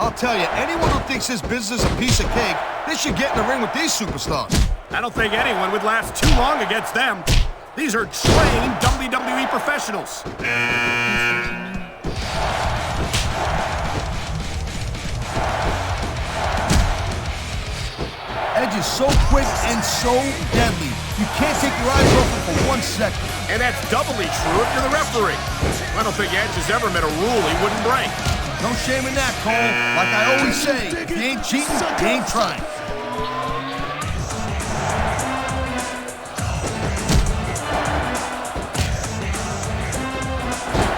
I'll tell you, anyone who thinks this business is a piece of cake, they should get in the ring with these superstars. I don't think anyone would last too long against them. These are trained WWE professionals. Edge is so quick and so deadly. You can't take your eyes off him for 1 second. And that's doubly true if you're the referee. I don't think Edge has ever met a rule he wouldn't break. No shame in that, Cole. Like I always say, if you ain't cheating, you ain't trying.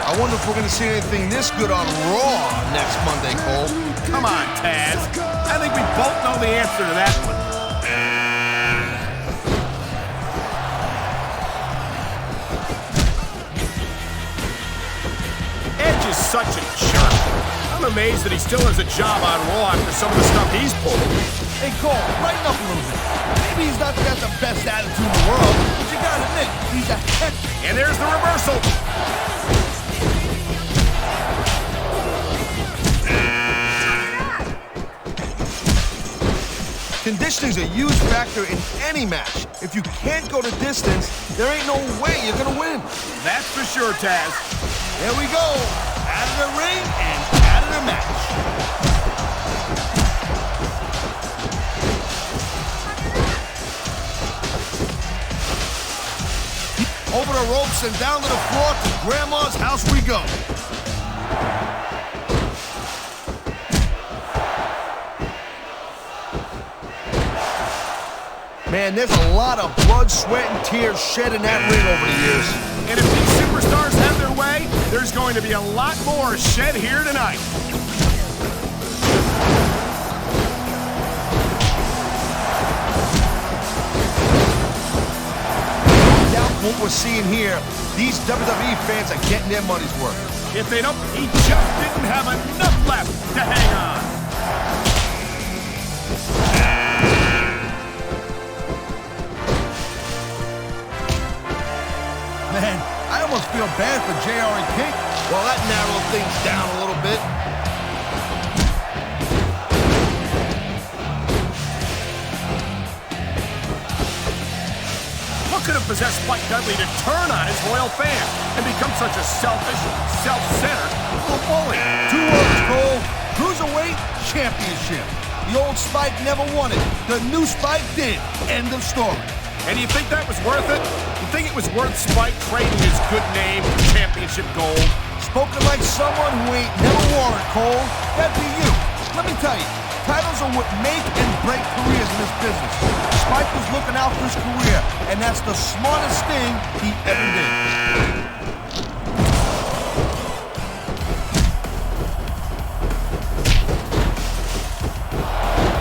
I wonder if we're going to see anything this good on Raw next Monday, Cole. Come on, Taz. I think we both know the answer to that one. Edge is such a jerk. I'm amazed that he still has a job on Raw after some of the stuff he's pulled. Hey, Cole, brighten up a little bit. Maybe he's not got the best attitude in the world, but you gotta admit, he's a heck. And there's the reversal. Conditioning's a huge factor in any match. If you can't go the distance, there ain't no way you're gonna win. That's for sure, Taz. There we go. Out of the ring and out of the match. Over the ropes and down to the floor to Grandma's house we go. Man, there's a lot of blood, sweat, and tears shed in that ring over the years. And if these superstars have their way, there's going to be a lot more shed here tonight. Without what we're seeing here, these WWE fans are getting their money's worth. If they don't, he just didn't have enough left to hang on. Man, I almost feel bad for JR and King. Well, that narrowed things down a little bit. What could have possessed Spike Dudley to turn on his loyal fans and become such a selfish, self-centered little bully? 2 words, Cole. Cruiserweight Championship. The old Spike never won it. The new Spike did. End of story. And you think that was worth it? You think it was worth Spike trading his good name for championship gold? Spoken like someone who ain't never worn it, Cole. That'd be you. Let me tell you, titles are what make and break careers in this business. Spike was looking out for his career, and that's the smartest thing he ever did.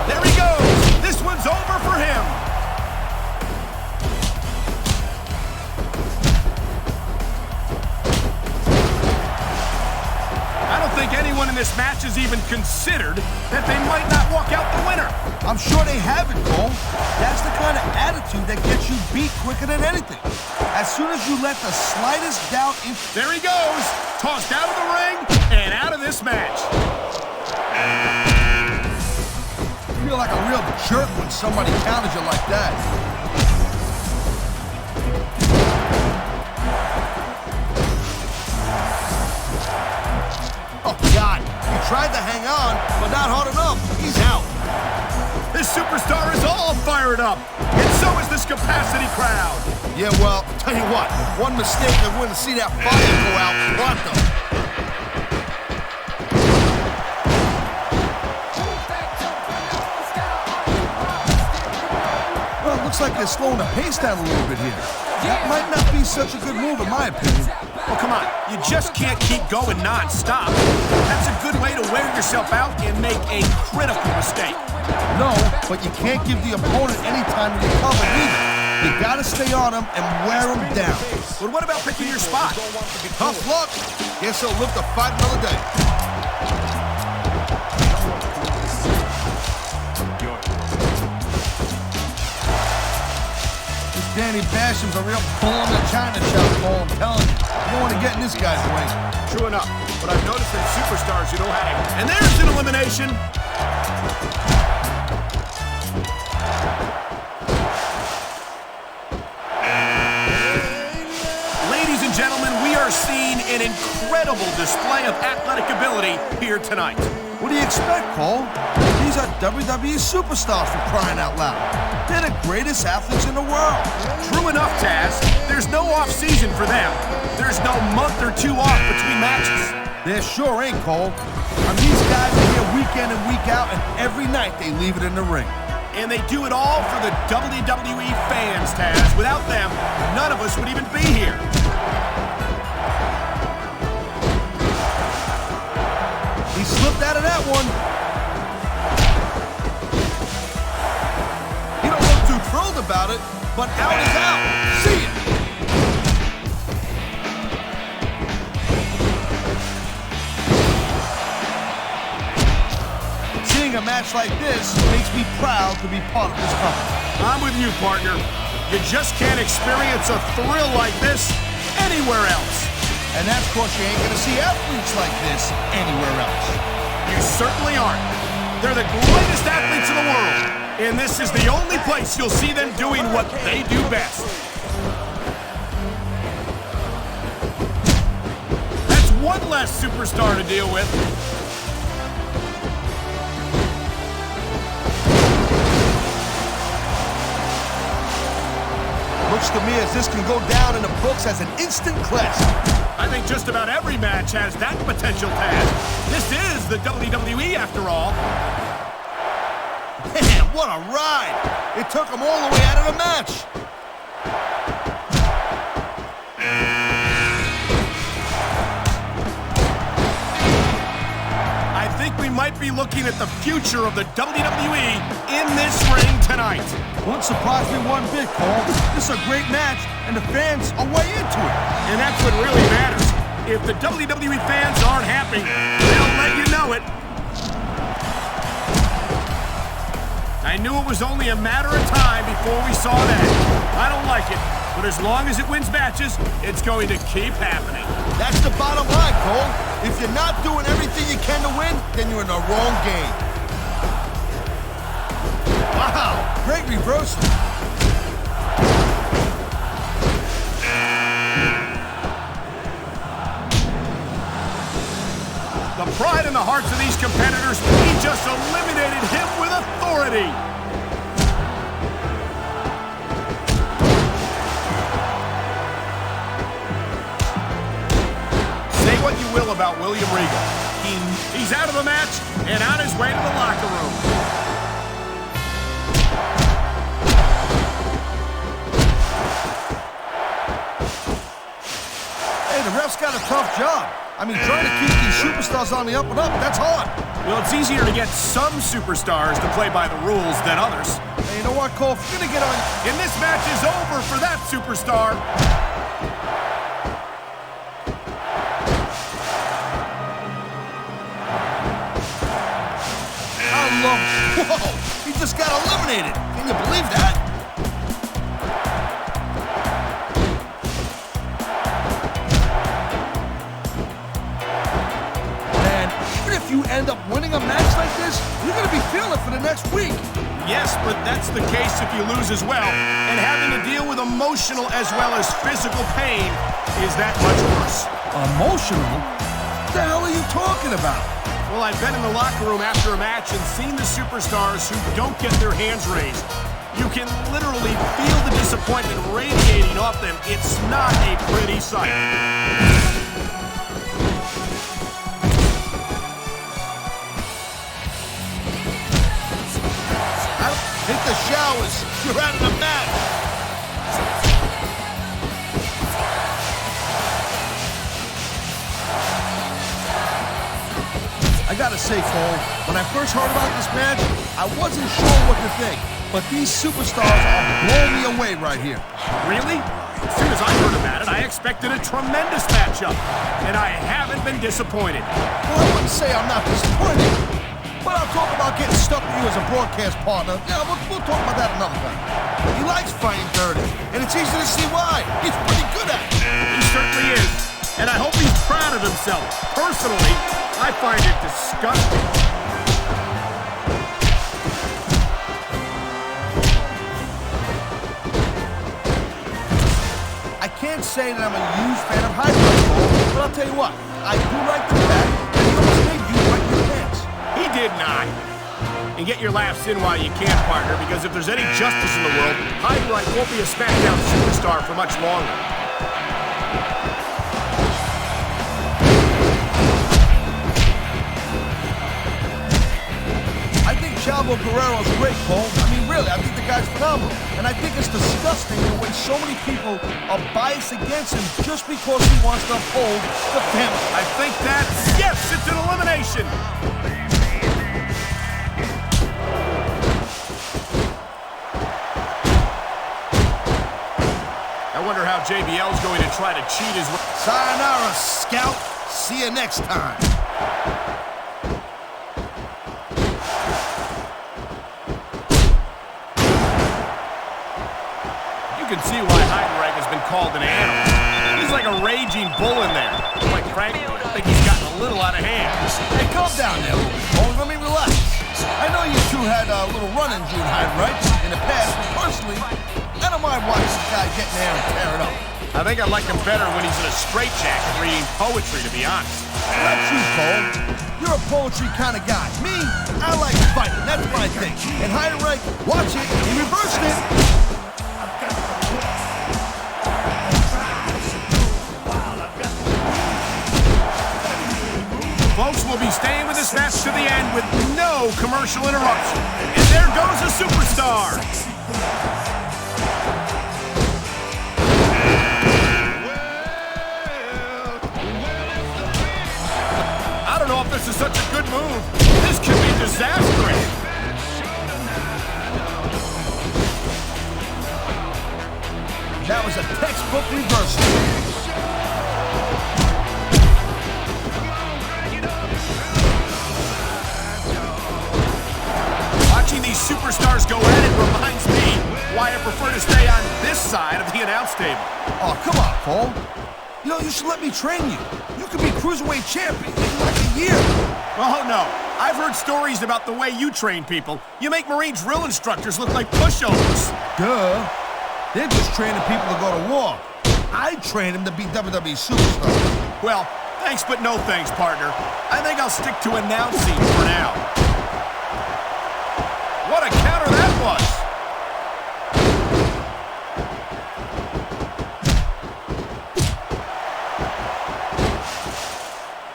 There he goes. This one's over for him. Anyone in this match has even considered that they might not walk out the winner. I'm sure they haven't, Cole. That's the kind of attitude that gets you beat quicker than anything. As soon as you let the slightest doubt in... There he goes, tossed out of the ring and out of this match. You feel like a real jerk when somebody counters you like that. tried to hang on, but not hard enough. He's out. This superstar is all fired up, and so is this capacity crowd. Yeah, well, tell you what, one mistake and we're going to see that fire go out pronto. Well, it looks like they're slowing the pace down a little bit here. That might not be such a good move, in my opinion. Well, come on. You just can't keep going non-stop. That's a good way to wear yourself out and make a critical mistake. No, but you can't give the opponent any time to recover either. You gotta stay on him and wear him down. But what about picking your spot? Tough luck. Guess he'll live to fight another day. This Danny Basham's a real bull in the china shop, Cole, I'm telling you. You don't want to get in this guy's way. True enough. But I've noticed that superstars, you know how to... And there's an elimination. Ladies and gentlemen, we are seeing an incredible display of athletic ability here tonight. What do you expect, Cole? These are WWE superstars, for crying out loud. They're the greatest athletes in the world. True enough, Taz. There's no off-season for them. There's no month or two off between matches. There sure ain't, Cole. I mean, these guys are here week in and week out, and every night they leave it in the ring. And they do it all for the WWE fans, Taz. Without them, none of us would even be here. He slipped out of that one. He don't look too thrilled about it, but out is out. See ya. Seeing a match like this makes me proud to be part of this company. I'm with you, partner. You just can't experience a thrill like this anywhere else. And that's because you ain't gonna see athletes like this anywhere else. You certainly aren't. They're the greatest athletes in the world. And this is the only place you'll see them doing what they do best. That's one less superstar to deal with. Looks to me as this can go down in the books as an instant classic. I think just about every match has that potential, Taz. This is the WWE, after all. Man, what a ride! It took them all the way out of the match. I think we might be looking at the future of the WWE in this ring tonight. Won't surprise me one bit, Cole. This is a great match, and the fans are way into it. And that's what really matters. If the WWE fans aren't happy, they'll let you know it. I knew it was only a matter of time before we saw that. I don't like it, but as long as it wins matches, it's going to keep happening. That's the bottom line, Cole. If you're not doing everything you can to win, then you're in the wrong game. Wow, great reversal. The pride in the hearts of these competitors, he just eliminated him with authority. Say what you will about William Regal. He's out of the match and on his way to the locker room. Hey, the ref's got a tough job. I mean, trying to keep these superstars on the up and up, that's hard. Well, it's easier to get some superstars to play by the rules than others. Hey, you know what, Cole? If you're gonna get on... And this match is over for that superstar. Whoa! He just got eliminated. Can you believe that? Man, even if you end up winning a match like this, you're gonna be feeling it for the next week. Yes, but that's the case if you lose as well. And having to deal with emotional as well as physical pain is that much worse. Emotional? What the hell are you talking about? Well, I've been in the locker room after a match and seen the superstars who don't get their hands raised. You can literally feel the disappointment radiating off them. It's not a pretty sight. Hit the showers. You're out of the match. I gotta say, Cole, when I first heard about this match, I wasn't sure what to think. But these superstars are blowing me away right here. Really? As soon as I heard about it, I expected a tremendous matchup. And I haven't been disappointed. Well, I wouldn't say I'm not disappointed. But I'll talk about getting stuck with you as a broadcast partner. Yeah, we'll talk about that another time. He likes fighting dirty, and it's easy to see why. He's pretty good at it. He certainly is. And I hope he's proud of himself. Personally, I find it disgusting. I can't say that I'm a huge fan of Hydro, but I'll tell you what, I do like the fact that he almost made you wet your pants. He did not. And get your laughs in while you can, partner, because if there's any justice in the world, Hydro won't be a SmackDown superstar for much longer. Chavo Guerrero's great, Cole. I mean, really, I think the guy's phenomenal. And I think it's disgusting the way so many people are biased against him just because he wants to uphold the family. I think that's, yes, it's an elimination. I wonder how JBL's going to try to cheat his way. Sayonara, Scout. See you next time. You can see why Heidenreich has been called an animal. He's like a raging bull in there. Quite frankly, I think he's gotten a little out of hand. Hey, calm down there, Cole. Let me relax. I know you two had a little run-in, June Heidenreich, in the past, but personally, I don't mind watching this guy get in there and tear it up. I think I like him better when he's in a straitjacket reading poetry, to be honest. Well, that's you, Cole. You're a poetry kind of guy. Me, I like fighting. That's my thing. And Heidenreich, watch it. He reversed it. Folks, will be staying with this match to the end with no commercial interruption. And there goes a superstar. I don't know if this is such a good move. This could be disastrous. That was a textbook reversal. Watching these superstars go at it reminds me why I prefer to stay on this side of the announce table. Oh, come on, Cole. You know, you should let me train you. You could be Cruiserweight champion in like a year. Oh, no. I've heard stories about the way you train people. You make Marine drill instructors look like pushovers. Duh. They're just training people to go to war. I train them to be WWE superstars. Well, thanks but no thanks, partner. I think I'll stick to announcing for now. What a counter that was!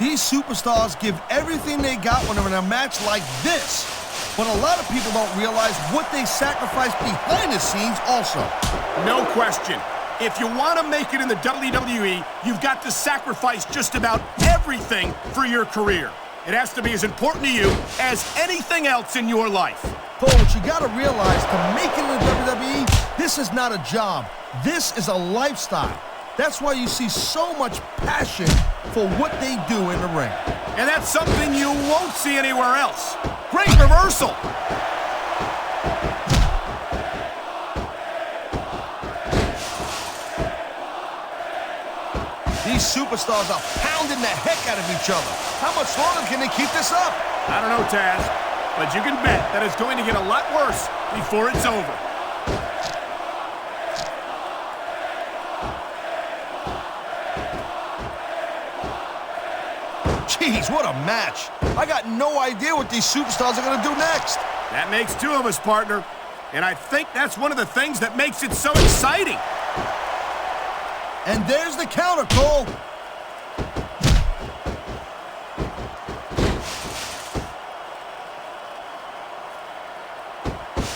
These superstars give everything they got when they're in a match like this. But a lot of people don't realize what they sacrifice behind the scenes also. No question. If you want to make it in the WWE, you've got to sacrifice just about everything for your career. It has to be as important to you as anything else in your life. Cole, what you gotta realize, to make it in the WWE, this is not a job. This is a lifestyle. That's why you see so much passion for what they do in the ring. And that's something you won't see anywhere else. Great reversal. These superstars are pounding the heck out of each other. How much longer can they keep this up? I don't know, Taz, but you can bet that it's going to get a lot worse before it's over. Jeez, what a match. I got no idea what these superstars are going to do next. That makes two of us, partner. And I think that's one of the things that makes it so exciting. And there's the counter, Cole.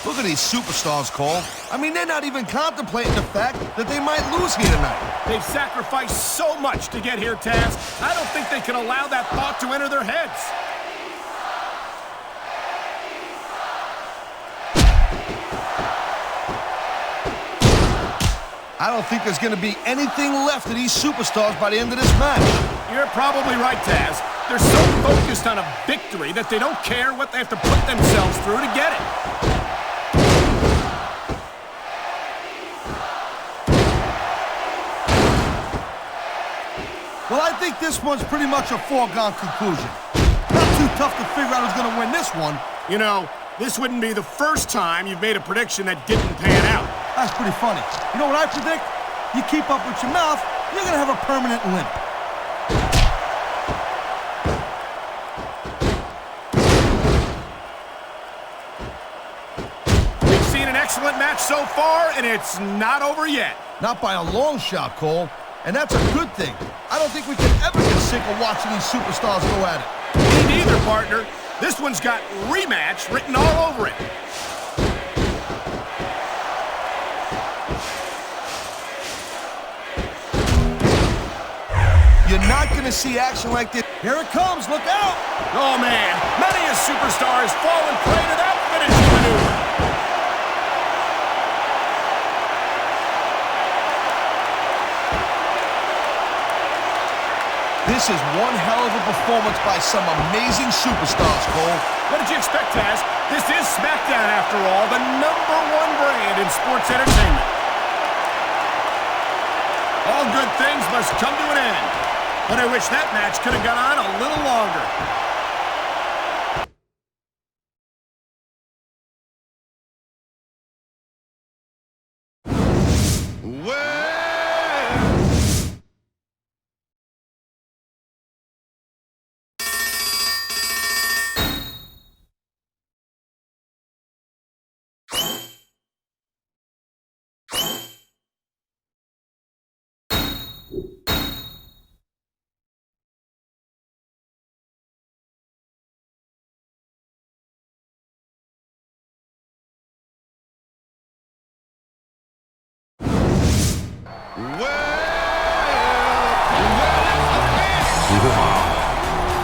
Look at these superstars, Cole. I mean, they're not even contemplating the fact that they might lose here tonight. They've sacrificed so much to get here, Taz. I don't think they can allow that thought to enter their heads. I don't think there's going to be anything left of these superstars by the end of this match. You're probably right, Taz. They're so focused on a victory that they don't care what they have to put themselves through to get it. Well, I think this one's pretty much a foregone conclusion. Not too tough to figure out who's going to win this one. You know, this wouldn't be the first time you've made a prediction that didn't pan out. That's pretty funny. You know what I predict? You keep up with your mouth, you're going to have a permanent limp. We've seen an excellent match so far, and it's not over yet. Not by a long shot, Cole. And that's a good thing. I don't think we can ever get sick of watching these superstars go at it. Me neither, partner. This one's got rematch written all over it. You're not going to see action like this. Here it comes. Look out. Oh, man. Many a superstar has fallen prey to that finishing maneuver. This is one hell of a performance by some amazing superstars, Cole. What did you expect, Taz? This is SmackDown, after all, the #1 brand in sports entertainment. All good things must come to an end. But I wish that match could have gone on a little longer.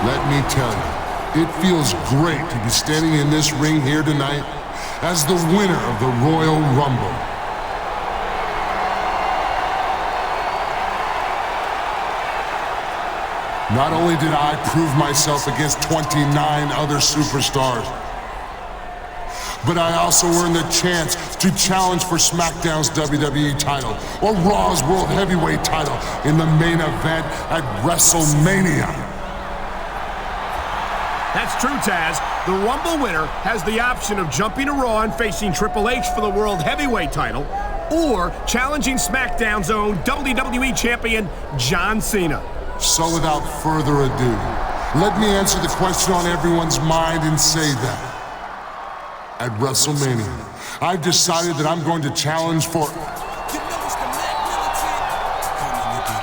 Let me tell you, it feels great to be standing in this ring here tonight as the winner of the Royal Rumble. Not only did I prove myself against 29 other superstars, but I also earned the chance to challenge for SmackDown's WWE title or Raw's World Heavyweight title in the main event at WrestleMania. That's true, Taz. The Rumble winner has the option of jumping to Raw and facing Triple H for the World Heavyweight title, or challenging SmackDown's own WWE Champion, John Cena. So without further ado, let me answer the question on everyone's mind and say that at WrestleMania, I've decided that I'm going to challenge for...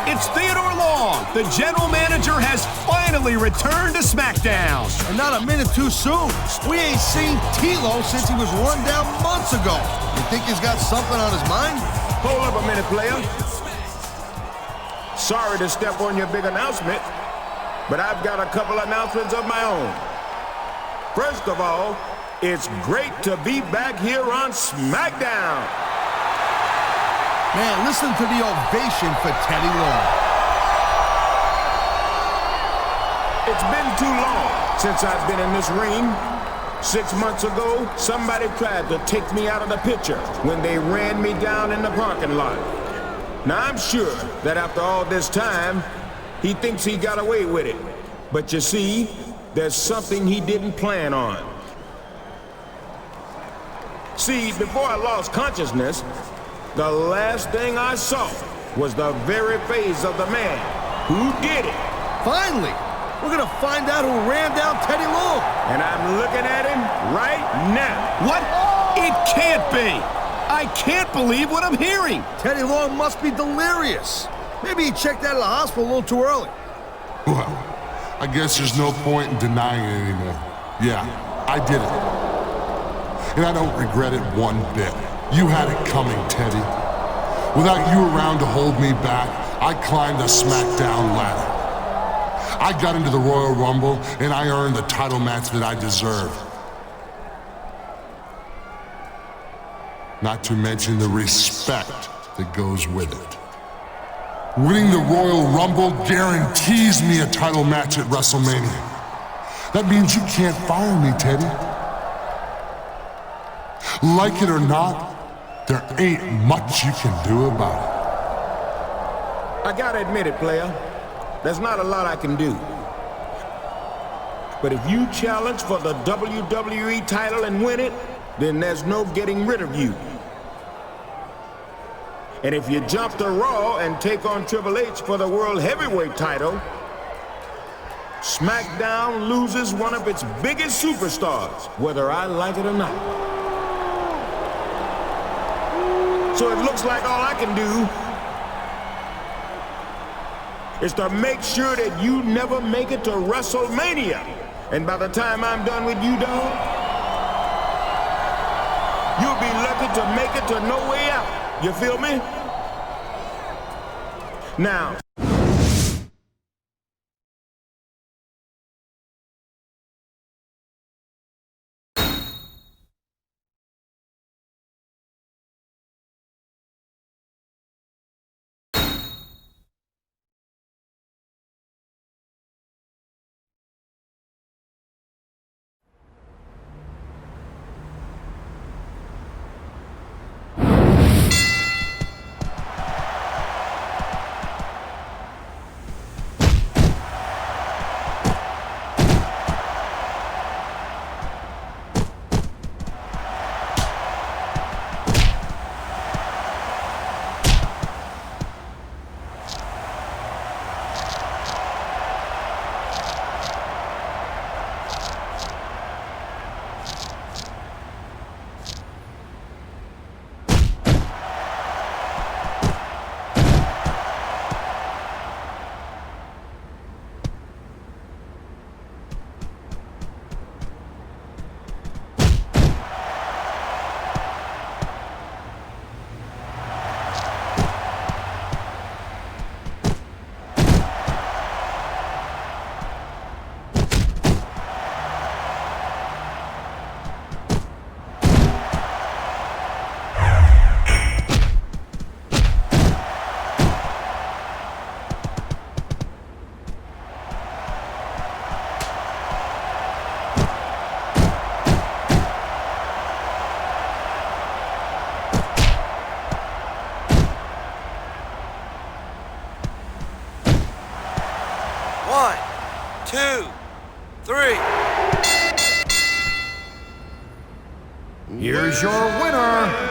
It's Theodore Long. The general manager has finally returned to SmackDown. And not a minute too soon. We ain't seen T-Lo since he was run down months ago. You think he's got something on his mind? Hold up a minute, player. Sorry to step on your big announcement, but I've got a couple announcements of my own. First of all, it's great to be back here on SmackDown. Man, listen to the ovation for Teddy Long. It's been too long since I've been in this ring. 6 months ago, somebody tried to take me out of the picture when they ran me down in the parking lot. Now, I'm sure that after all this time, he thinks he got away with it. But you see, there's something he didn't plan on. See, before I lost consciousness, the last thing I saw was the very face of the man who did it. Finally! We're gonna find out who ran down Teddy Long. And I'm looking at him right now. What? It can't be. I can't believe what I'm hearing. Teddy Long must be delirious. Maybe he checked out of the hospital a little too early. Well, I guess there's no point in denying it anymore. Yeah, I did it. And I don't regret it one bit. You had it coming, Teddy. Without you around to hold me back, I climbed the SmackDown ladder. I got into the Royal Rumble, and I earned the title match that I deserved. Not to mention the respect that goes with it. Winning the Royal Rumble guarantees me a title match at WrestleMania. That means you can't fire me, Teddy. Like it or not, there ain't much you can do about it. I gotta admit it, player. There's not a lot I can do. But if you challenge for the WWE title and win it, then there's no getting rid of you. And if you jump to Raw and take on Triple H for the World Heavyweight title, SmackDown loses one of its biggest superstars, whether I like it or not. So it looks like all I can do is to make sure that you never make it to WrestleMania. And by the time I'm done with you, dog, you'll be lucky to make it to No Way Out. You feel me? Now, One, two, three. Here's your winner.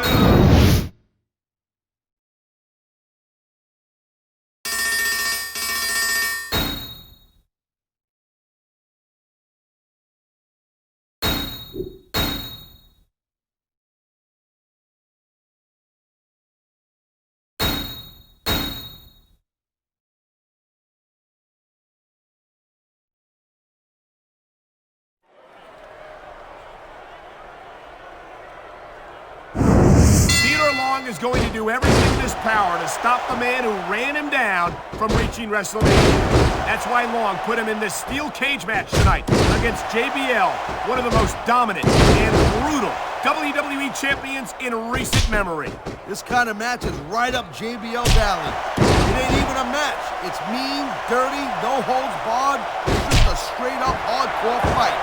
Long is going to do everything in his power to stop the man who ran him down from reaching WrestleMania. That's why Long put him in this steel cage match tonight against JBL, one of the most dominant and brutal WWE champions in recent memory. This kind of match is right up JBL's alley. It ain't even a match. It's mean, dirty, no holds barred. It's just a straight up hardcore fight.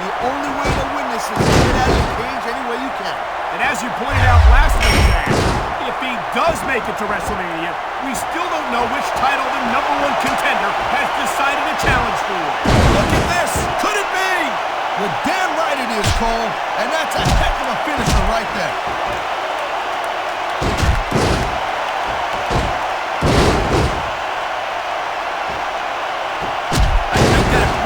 The only way to win this is to get out of the cage any way you can. And as you pointed out last week, Dan, if he does make it to WrestleMania, we still don't know which title the #1 contender has decided to challenge for. Look at this! Could it be? You're damn right it is, Cole. And that's a heck of a finisher right there. I think that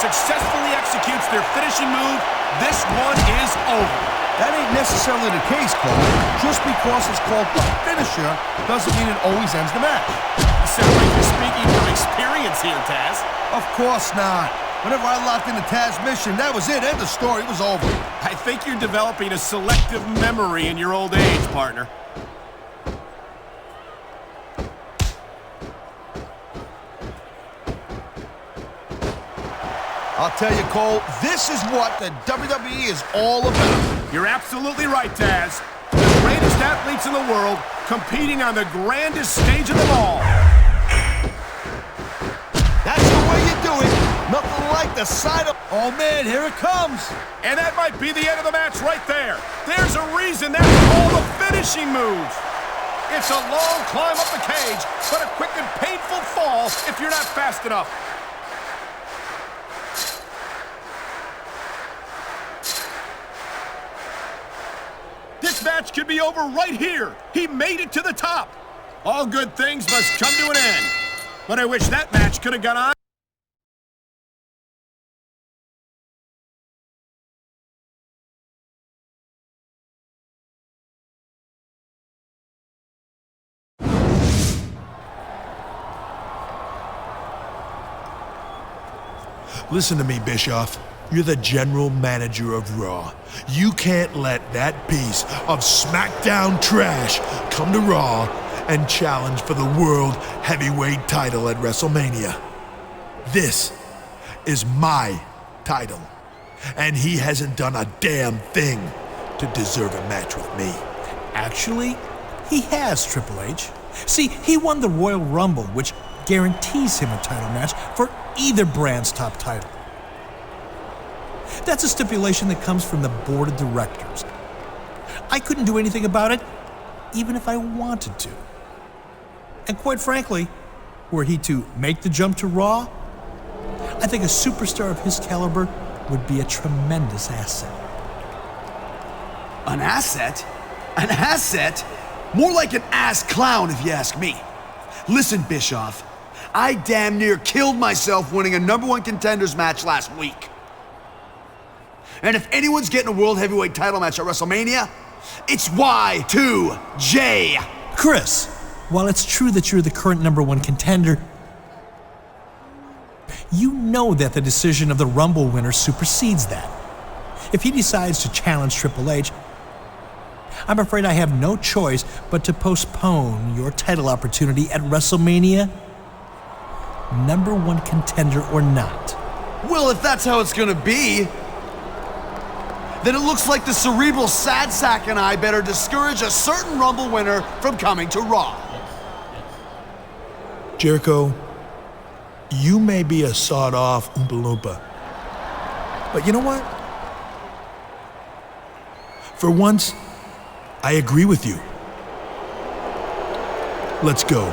successfully executes their finishing move, this one is over. That ain't necessarily the case, Cole. Just because it's called a finisher doesn't mean it always ends the match. You sound like you're speaking from experience here, Taz. Of course not. Whenever I locked into Taz's mission, that was it. End of story. It was over. I think you're developing a selective memory in your old age, partner. I'll tell you, Cole, this is what the WWE is all about. You're absolutely right, Taz. The greatest athletes in the world competing on the grandest stage of them all. That's the way you do it. Nothing like the sight of... Oh, man, here it comes. And that might be the end of the match right there. There's a reason that's called a finishing move. It's a long climb up the cage, but a quick and painful fall if you're not fast enough. This match could be over right here. He made it to the top. All good things must come to an end. But I wish that match could have gone on. Listen to me, Bischoff. You're the general manager of Raw. You can't let that piece of SmackDown trash come to Raw and challenge for the World Heavyweight title at WrestleMania. This is my title, and he hasn't done a damn thing to deserve a match with me. Actually, he has, Triple H. See, he won the Royal Rumble, which guarantees him a title match for either brand's top title. That's a stipulation that comes from the board of directors. I couldn't do anything about it, even if I wanted to. And quite frankly, were he to make the jump to Raw, I think a superstar of his caliber would be a tremendous asset. An asset? An asset? More like an ass clown, if you ask me. Listen, Bischoff, I damn near killed myself winning a #1 contenders match last week. And if anyone's getting a World Heavyweight title match at WrestleMania, it's Y2J. Chris, while it's true that you're the current #1 contender, you know that the decision of the Rumble winner supersedes that. If he decides to challenge Triple H, I'm afraid I have no choice but to postpone your title opportunity at WrestleMania, #1 contender or not. Well, if that's how it's gonna be, then it looks like the cerebral sad sack and I better discourage a certain Rumble winner from coming to Raw. Jericho, you may be a sawed-off Oompa Loompa, but you know what? For once, I agree with you. Let's go.